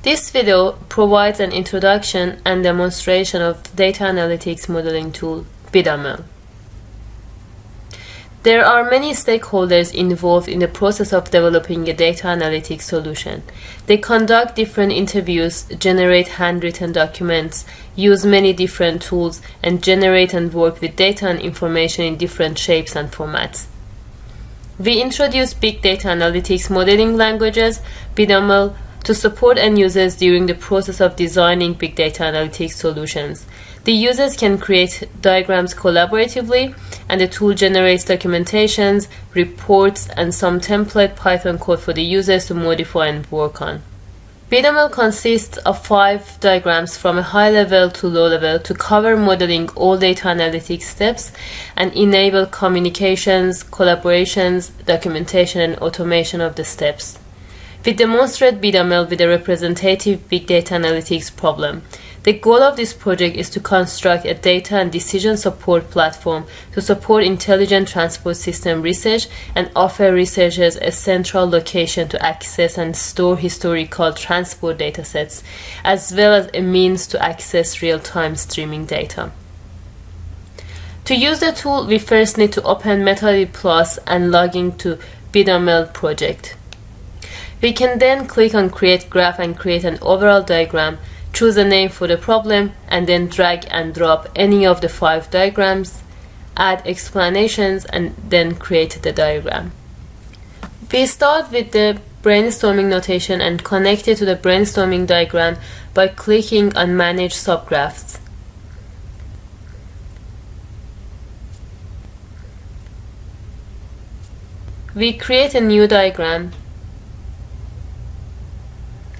This video provides an introduction and demonstration of data analytics modeling tool BiDaML. There are many stakeholders involved in the process of developing a data analytics solution. They conduct different interviews, generate handwritten documents, use many different tools, and generate and work with data and information in different shapes and formats. We introduce big data analytics modeling languages, BiDaML, to support end users during the process of designing big data analytics solutions. The users can create diagrams collaboratively, and the tool generates documentations, reports, and some template Python code for the users to modify and work on. BiDaML consists of 5 diagrams from a high level to low level to cover modeling all data analytics steps and enable communications, collaborations, documentation, and automation of the steps. We demonstrate BiDaML with a representative big data analytics problem. The goal of this project is to construct a data and decision support platform to support intelligent transport system research and offer researchers a central location to access and store historical transport datasets, as well as a means to access real-time streaming data. To use the tool, we first need to open Metadata Plus and log into BiDaML project. We can then click on Create Graph and create an overall diagram, choose a name for the problem, and then drag and drop any of the 5 diagrams, add explanations, and then create the diagram. We start with the brainstorming notation and connect it to the brainstorming diagram by clicking on Manage Subgraphs. We create a new diagram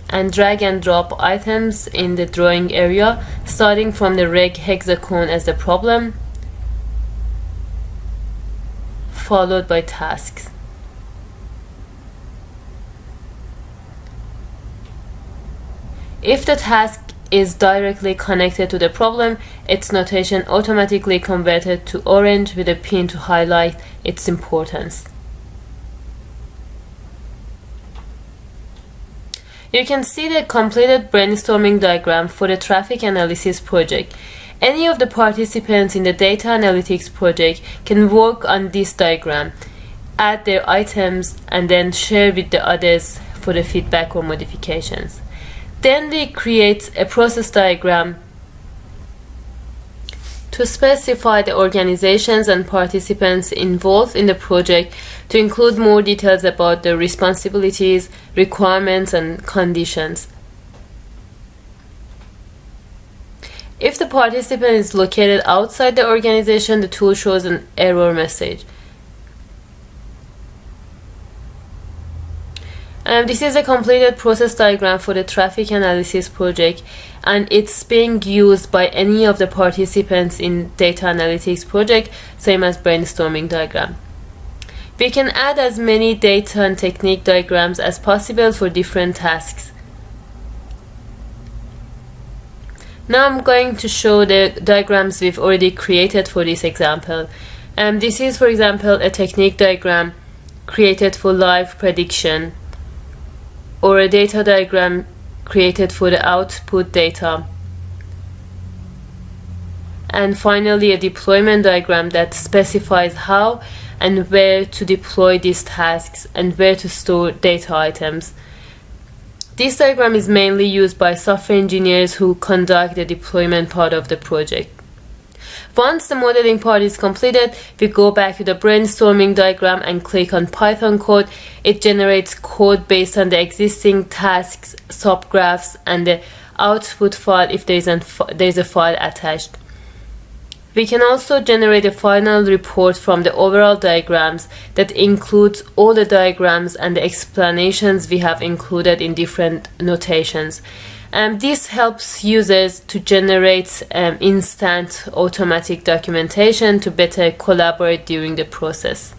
and drag and drop items in the drawing area, starting from the reg hexacone as the problem, followed by tasks. If the task is directly connected to the problem, its notation automatically converted to orange with a pin to highlight its importance. You can see the completed brainstorming diagram for the traffic analysis project. Any of the participants in the data analytics project can work on this diagram, add their items, and then share with the others for the feedback or modifications. Then we create a process diagram to specify the organizations and participants involved in the project, to include more details about the responsibilities, requirements, and conditions. If the participant is located outside the organization, the tool shows an error message. This is a completed process diagram for the traffic analysis project, and it's being used by any of the participants in data analytics project, same as brainstorming diagram. We can add as many data and technique diagrams as possible for different tasks. Now I'm going to show the diagrams we've already created for this example. This is, for example, a technique diagram created for live prediction, or a data diagram created for the output data, and finally a deployment diagram that specifies how and where to deploy these tasks and where to store data items. This diagram is mainly used by software engineers who conduct the deployment part of the project. Once the modeling part is completed, we go back to the brainstorming diagram and click on Python code. It generates code based on the existing tasks, subgraphs, and the output file if there is a file attached. We can also generate a final report from the overall diagrams that includes all the diagrams and the explanations we have included in different notations. This helps users to generate instant automatic documentation to better collaborate during the process.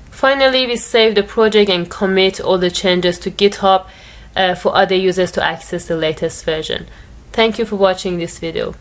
Finally, we save the project and commit all the changes to GitHub for other users to access the latest version. Thank you for watching this video.